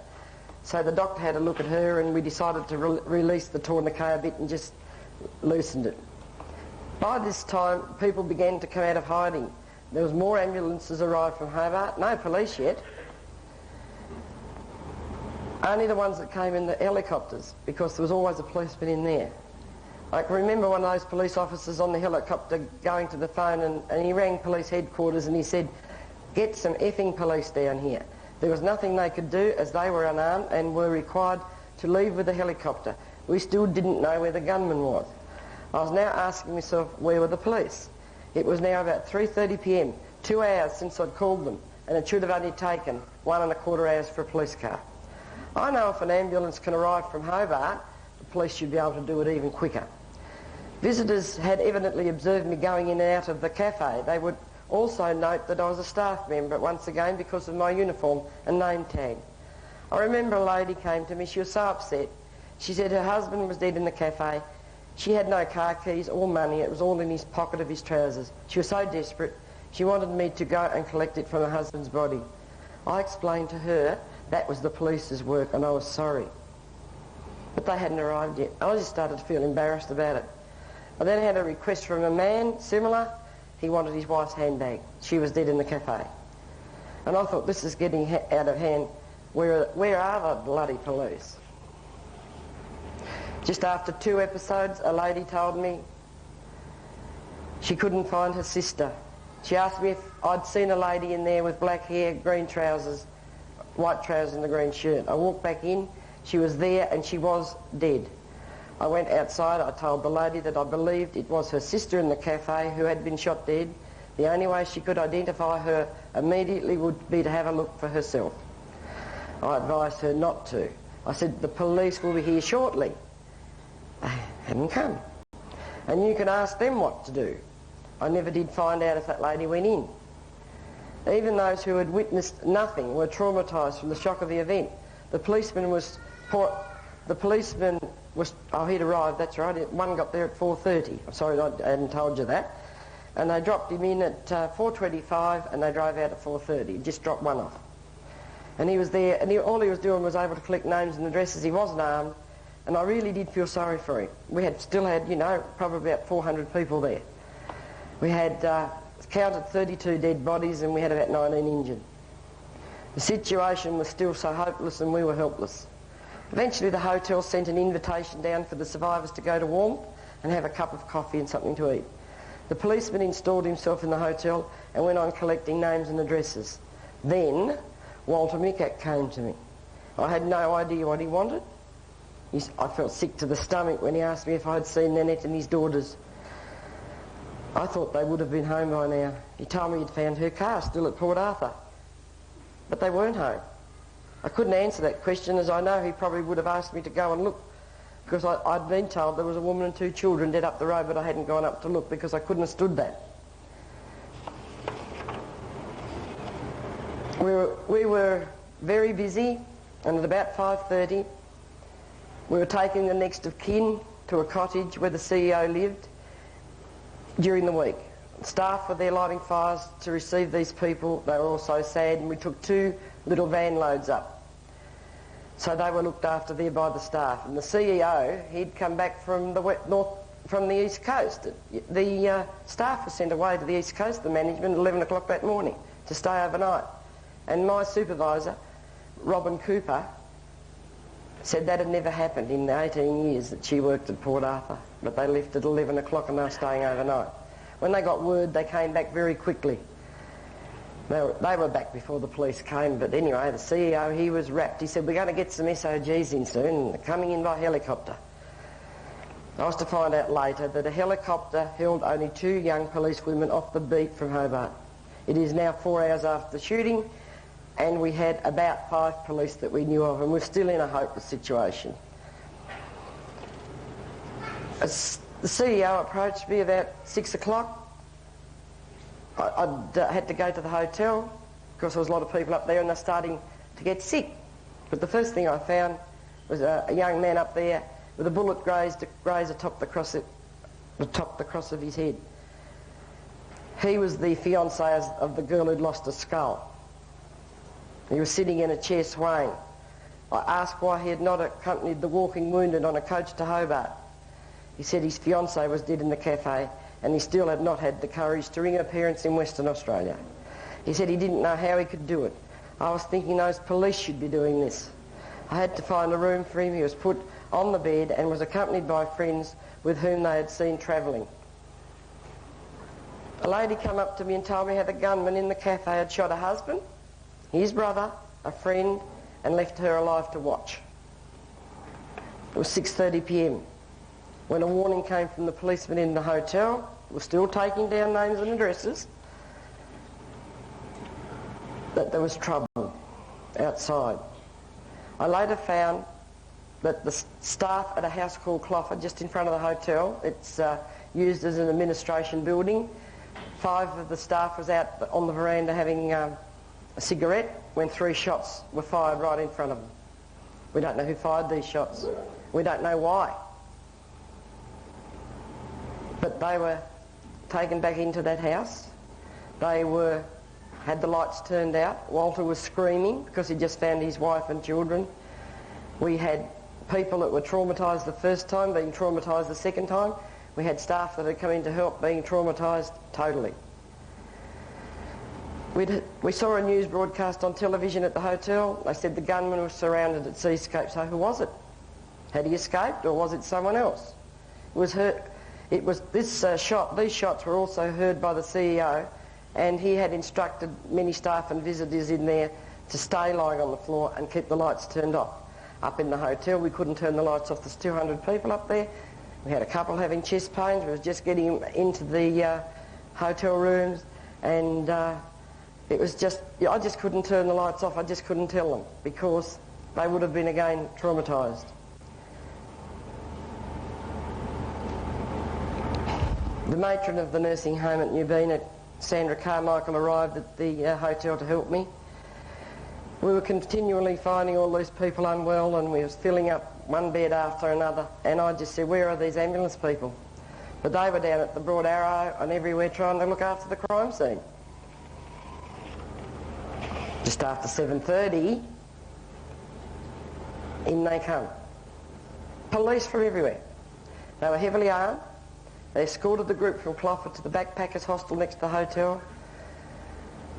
So the doctor had a look at her, and we decided to release the tourniquet a bit and just loosened it. By this time, people began to come out of hiding. There was more ambulances arrived from Hobart. No police yet. Only the ones that came in the helicopters, because there was always a policeman in there. I can remember one of those police officers on the helicopter going to the phone, and he rang police headquarters and he said, get some effing police down here. There was nothing they could do as they were unarmed and were required to leave with the helicopter. We still didn't know where the gunman was. I was now asking myself, where were the police? It was now about 3:30 p.m, 2 hours since I'd called them, and it should have only taken 1.25 hours for a police car. I know if an ambulance can arrive from Hobart, the police should be able to do it even quicker. Visitors had evidently observed me going in and out of the cafe. They would also note that I was a staff member, once again because of my uniform and name tag. I remember a lady came to me. She was so upset. She said her husband was dead in the cafe. She had no car keys or money. It was all in his pocket of his trousers. She was so desperate. She wanted me to go and collect it from her husband's body. I explained to her that was the police's work, and I was sorry. But they hadn't arrived yet. I just started to feel embarrassed about it. I then had a request from a man, similar. He wanted his wife's handbag. She was dead in the cafe. And I thought, this is getting out of hand. Where are the bloody police? Just after 2 episodes, a lady told me she couldn't find her sister. She asked me if I'd seen a lady in there with black hair, green trousers, white trousers and a green shirt. I walked back in. She was there and she was dead. I went outside. I told the lady that I believed it was her sister in the cafe who had been shot dead. The only way she could identify her immediately would be to have a look for herself. I advised her not to. I said, the police will be here shortly. They hadn't come. And you can ask them what to do. I never did find out if that lady went in. Even those who had witnessed nothing were traumatised from the shock of the event. The policeman was... Oh, he'd arrived, that's right. One got there at 4:30. I'm sorry I hadn't told you that. And they dropped him in at 4:25 and they drove out at 4:30. Just dropped one off. And he was there, and all he was doing was able to collect names and addresses. He wasn't armed, and I really did feel sorry for him. We still had, probably about 400 people there. We had counted 32 dead bodies and we had about 19 injured. The situation was still so hopeless and we were helpless. Eventually the hotel sent an invitation down for the survivors to go to warmth and have a cup of coffee and something to eat. The policeman installed himself in the hotel and went on collecting names and addresses. Then Walter Mickett came to me. I had no idea what he wanted. I felt sick to the stomach when he asked me if I'd seen Nanette and his daughters. I thought they would have been home by now. He told me he'd found her car still at Port Arthur. But they weren't home. I couldn't answer that question, as I know he probably would have asked me to go and look, because I'd been told there was a woman and 2 children dead up the road, but I hadn't gone up to look because I couldn't have stood that. We were very busy, and at about 5:30 we were taking the next of kin to a cottage where the CEO lived during the week. Staff were there lighting fires to receive these people. They were all so sad, and we took 2 little van loads up. So they were looked after there by the staff. And the CEO, he'd come back from the East Coast. The staff were sent away to the East Coast, the management, at 11 o'clock that morning to stay overnight. And my supervisor, Robin Cooper, said that had never happened in the 18 years that she worked at Port Arthur, but they left at 11 o'clock and they were staying overnight. When they got word, they came back very quickly. They were back before the police came, but anyway, the CEO, he was wrapped. He said, we're going to get some SOGs in soon, and they're coming in by helicopter. I was to find out later that a helicopter held only 2 young police women off the beat from Hobart. It is now 4 hours after the shooting, and we had about 5 police that we knew of, and we're still in a hopeless situation. As the CEO approached me about 6 o'clock. I had to go to the hotel because there was a lot of people up there and they're starting to get sick. But the first thing I found was a young man up there with a bullet grazed atop the cross of his head. He was the fiancé of the girl who'd lost a skull. He was sitting in a chair swaying. I asked why he had not accompanied the walking wounded on a coach to Hobart. He said his fiancée was dead in the cafe and he still had not had the courage to ring her parents in Western Australia. He said he didn't know how he could do it. I was thinking those police should be doing this. I had to find a room for him. He was put on the bed and was accompanied by friends with whom they had seen travelling. A lady came up to me and told me how the gunman in the cafe had shot her husband, his brother, a friend, and left her alive to watch. It was 6:30 p.m. when a warning came from the policeman in the hotel. We're still taking down names and addresses, that there was trouble outside. I later found that the staff at a house called Cloffer, just in front of the hotel, it's used as an administration building. 5 of the staff was out on the veranda having a cigarette when 3 shots were fired right in front of them. We don't know who fired these shots. We don't know why. But they were taken back into that house. They had the lights turned out. Walter was screaming because he just found his wife and children. We had people that were traumatised the first time being traumatised the second time. We had staff that had come in to help being traumatised totally. We saw a news broadcast on television at the hotel. They said the gunman was surrounded at Seascape. So who was it? Had he escaped or was it someone else? These shots were also heard by the CEO, and he had instructed many staff and visitors in there to stay lying on the floor and keep the lights turned off. Up in the hotel, we couldn't turn the lights off. There's 200 people up there. We had a couple having chest pains. We was just getting into the hotel rooms, and it was just, I just couldn't turn the lights off. I just couldn't tell them because they would have been again traumatised. The matron of the nursing home at Newbina, Sandra Carmichael, arrived at the hotel to help me. We were continually finding all these people unwell, and we was filling up one bed after another, and I just said, where are these ambulance people? But they were down at the Broad Arrow and everywhere trying to look after the crime scene. Just after 7:30, in they come. Police from everywhere. They were heavily armed. They escorted the group from Cloffer to the backpackers hostel next to the hotel.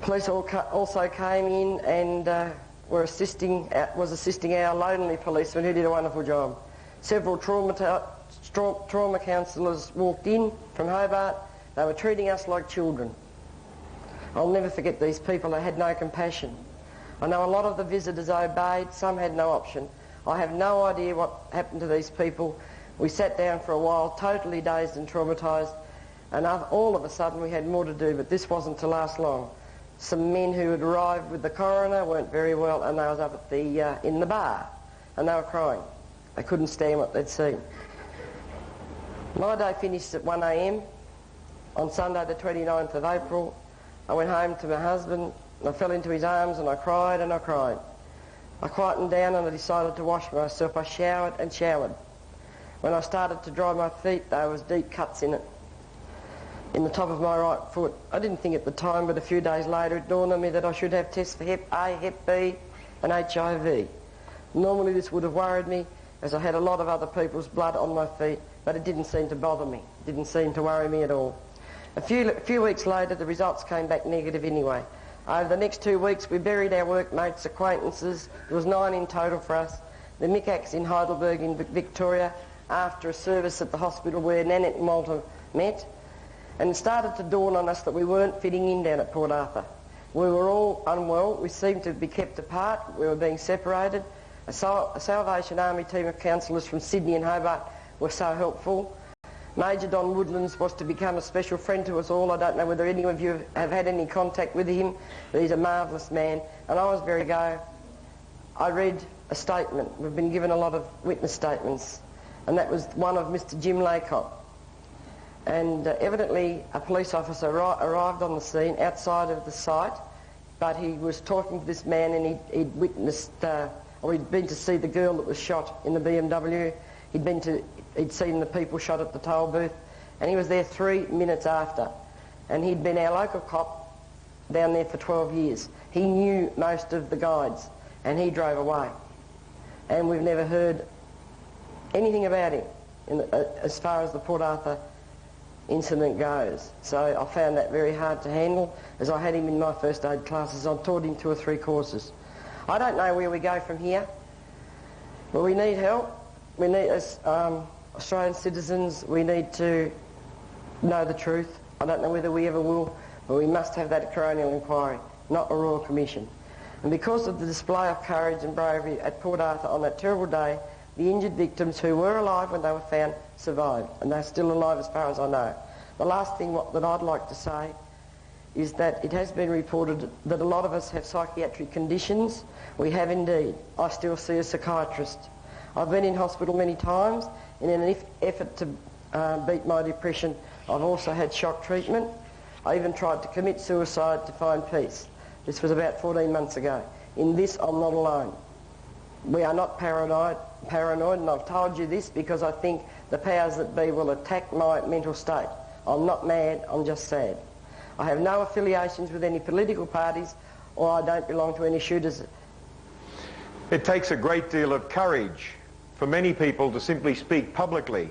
Police also came in and was assisting our lonely policeman who did a wonderful job. Several trauma counsellors walked in from Hobart. They were treating us like children. I'll never forget these people. They had no compassion. I know a lot of the visitors obeyed. Some had no option. I have no idea what happened to these people. We sat down for a while, totally dazed and traumatised, and all of a sudden we had more to do, but this wasn't to last long. Some men who had arrived with the coroner weren't very well, and they was up at in the bar, and they were crying. They couldn't stand what they'd seen. My day finished at 1 a.m. on Sunday the 29th of April. I went home to my husband, and I fell into his arms, and I cried and I cried. I quietened down and I decided to wash myself. I showered and showered. When I started to dry my feet, there was deep cuts in it. in the top of my right foot. I didn't think at the time, but a few days later it dawned on me that I should have tests for Hep A, Hep B and HIV. Normally this would have worried me, as I had a lot of other people's blood on my feet, but it didn't seem to bother me. It didn't seem to worry me at all. A few weeks later, the results came back negative anyway. Over the next 2 weeks, we buried our workmates, acquaintances. There was 9 in total for us. The Mickacs in Heidelberg in Victoria, after a service at the hospital where Nanette and Walter met. And it started to dawn on us that we weren't fitting in down at Port Arthur. We were all unwell. We seemed to be kept apart. We were being separated. A Salvation Army team of counsellors from Sydney and Hobart were so helpful. Major Don Woodlands was to become a special friend to us all. I don't know whether any of you have had any contact with him, but he's a marvellous man. And I was very go. I read a statement. We've been given a lot of witness statements, and that was one of Mr. Jim Laycock. And evidently a police officer arrived on the scene outside of the site, but he was talking to this man, and he'd witnessed, or he'd been to see the girl that was shot in the BMW. He'd seen the people shot at the toll booth, and he was there 3 minutes after. And he'd been our local cop down there for 12 years. He knew most of the guides, and he drove away. And we've never heard anything about him as far as the Port Arthur incident goes. So I found that very hard to handle, as I had him in my first aid classes. I taught him 2 or 3 courses. I don't know where we go from here, but we need help. We need, as Australian citizens, we need to know the truth. I don't know whether we ever will, but we must have that coronial inquiry, not a royal commission. And because of the display of courage and bravery at Port Arthur on that terrible day, the injured victims who were alive when they were found survived, and they're still alive as far as I know. The last thing that I'd like to say is that it has been reported that a lot of us have psychiatric conditions. We have indeed. I still see a psychiatrist. I've been in hospital many times, and in an effort to beat my depression, I've also had shock treatment. I even tried to commit suicide to find peace. This was about 14 months ago. In this, I'm not alone. We are not paranoid, and I've told you this because I think the powers that be will attack my mental state. I'm not mad, I'm just sad. I have no affiliations with any political parties, or I don't belong to any shooters. It takes a great deal of courage for many people to simply speak publicly.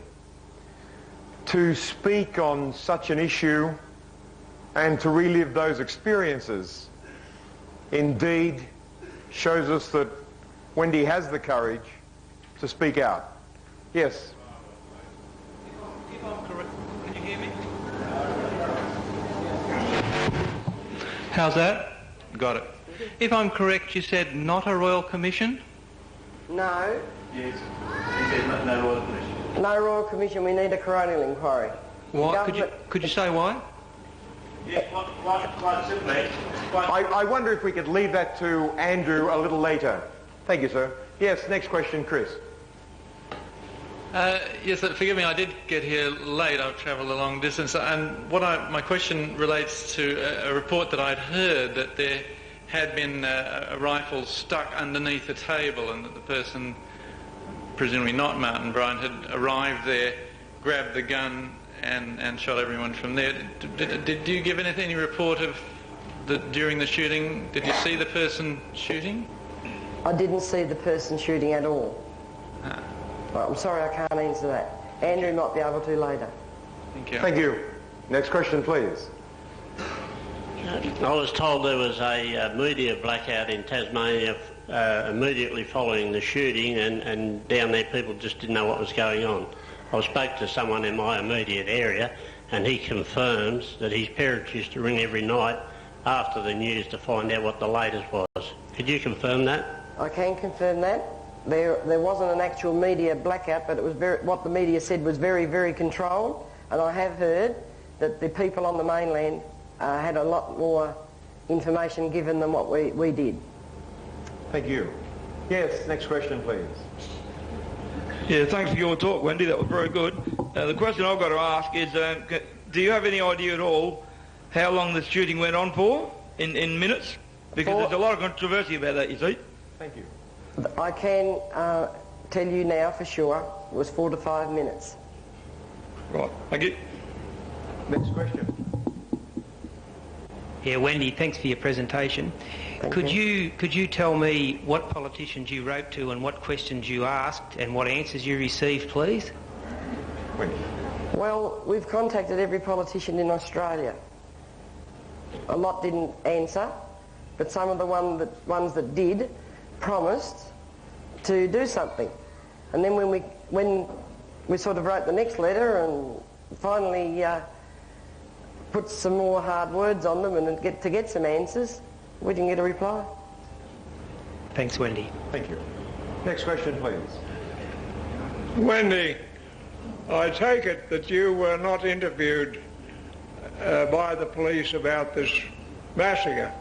To speak on such an issue and to relive those experiences indeed shows us that Wendy has the courage to speak out. Yes? If I'm correct, can you hear me? How's that? Got it. If I'm correct, you said not a royal commission? No. Yes. He said no royal commission. No royal commission, we need a coronial inquiry. Why? Could you say why? Yes, quite simply. I wonder if we could leave that to Andrew a little later. Thank you, sir. Yes, next question, Chris. Yes, forgive me, I did get here late. I've travelled a long distance, and my question relates to a report that I'd heard that there had been a rifle stuck underneath a table, and that the person, presumably not Martin Bryant, had arrived there, grabbed the gun and shot everyone from there. Did you give any report of during the shooting? Did you see the person shooting? I didn't see the person shooting at all. Ah. Well, I'm sorry, I can't answer that. Andrew might be able to later. Thank you. Thank you. Next question, please. I was told there was a media blackout in Tasmania immediately following the shooting, and down there people just didn't know what was going on. I spoke to someone in my immediate area, and he confirms that his parents used to ring every night after the news to find out what the latest was. Could you confirm that? I can confirm that. There wasn't an actual media blackout, but it was what the media said was very, very controlled, and I have heard that the people on the mainland had a lot more information given than what we did. Thank you. Yes, next question, please. Yeah, thanks for your talk, Wendy. That was very good. The question I've got to ask is, do you have any idea at all how long the shooting went on for, in minutes? Because there's a lot of controversy about that, you see. Thank you. I can tell you now for sure it was 4 to 5 minutes. Right, thank you. Next question. Yeah, Wendy, thanks for your presentation. Could you tell me what politicians you wrote to and what questions you asked and what answers you received, please? Wendy. Well, we've contacted every politician in Australia. A lot didn't answer, but some of the ones that did promised to do something. And then when we sort of wrote the next letter and finally put some more hard words on them and get some answers, we didn't get a reply. Thanks, Wendy. Thank you. Next question, please. Wendy, I take it that you were not interviewed by the police about this massacre.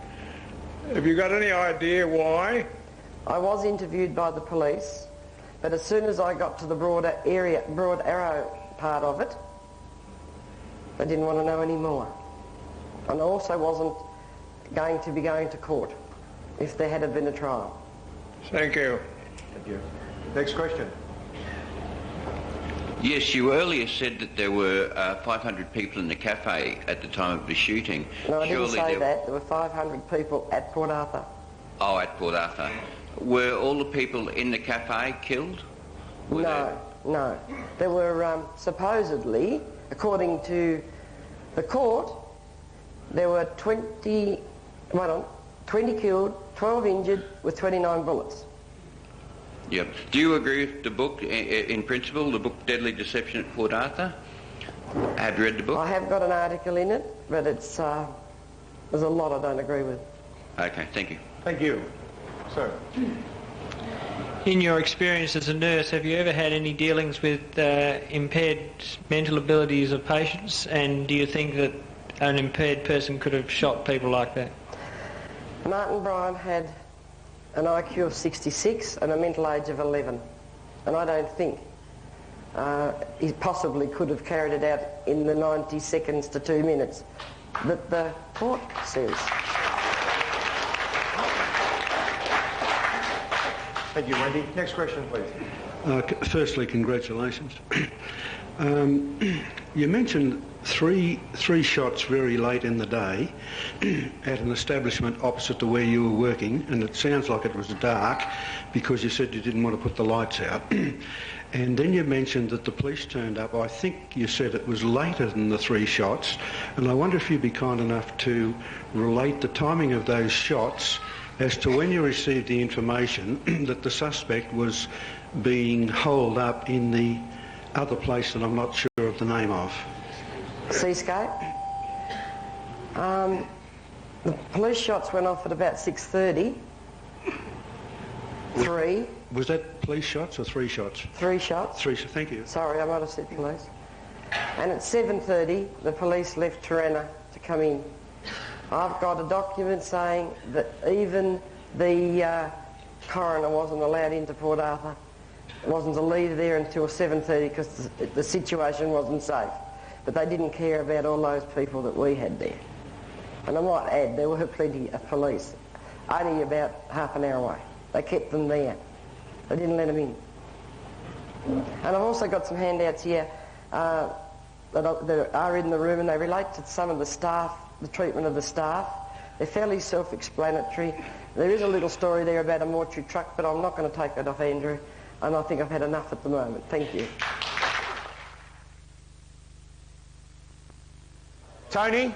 Have you got any idea why? I was interviewed by the police, but as soon as I got to the Broad Arrow part of it, they didn't want to know any more. And I also wasn't going to be going to court if there had been a trial. Thank you. Thank you. Next question. Yes, you earlier said that there were 500 people in the cafe at the time of the shooting. No, I didn't Surely say that. There were 500 people at Port Arthur. Oh, at Port Arthur. Were all the people in the cafe killed? No. There were supposedly, according to the court, there were 20 killed, 12 injured with 29 bullets. Yep. Do you agree with the book, in principle, the book Deadly Deception at Port Arthur? Have you read the book? I have got an article in it, but it's there's a lot I don't agree with. Okay, thank you. Thank you. Sir. In your experience as a nurse, have you ever had any dealings with impaired mental abilities of patients, and do you think that an impaired person could have shot people like that? Martin Bryan had an IQ of 66 and a mental age of 11, and I don't think he possibly could have carried it out in the 90 seconds to 2 minutes that the court says. Thank you, Wendy. Next question, please. Firstly, congratulations. You mentioned three shots very late in the day at an establishment opposite to where you were working, and it sounds like it was dark because you said you didn't want to put the lights out. And then you mentioned that the police turned up. I think you said it was later than the 3 shots, and I wonder if you'd be kind enough to relate the timing of those shots as to when you received the information that the suspect was being holed up in the other place that I'm not sure of the name of. Seascape. The police shots went off at about 6:30. 3. Was that police shots or 3 shots? 3 shots. 3 shots, thank you. Sorry, I might have said police. And at 7:30, the police left Tirana to come in. I've got a document saying that even the coroner wasn't allowed into Port Arthur. Wasn't to leave there until 7:30 because the situation wasn't safe. But they didn't care about all those people that we had there. And I might add, there were plenty of police, only about half an hour away. They kept them there. They didn't let them in. And I've also got some handouts here that are in the room, and they relate to some of the staff, the treatment of the staff. They're fairly self-explanatory. There is a little story there about a mortuary truck, but I'm not going to take that off Andrew, and I think I've had enough at the moment. Thank you. Tony?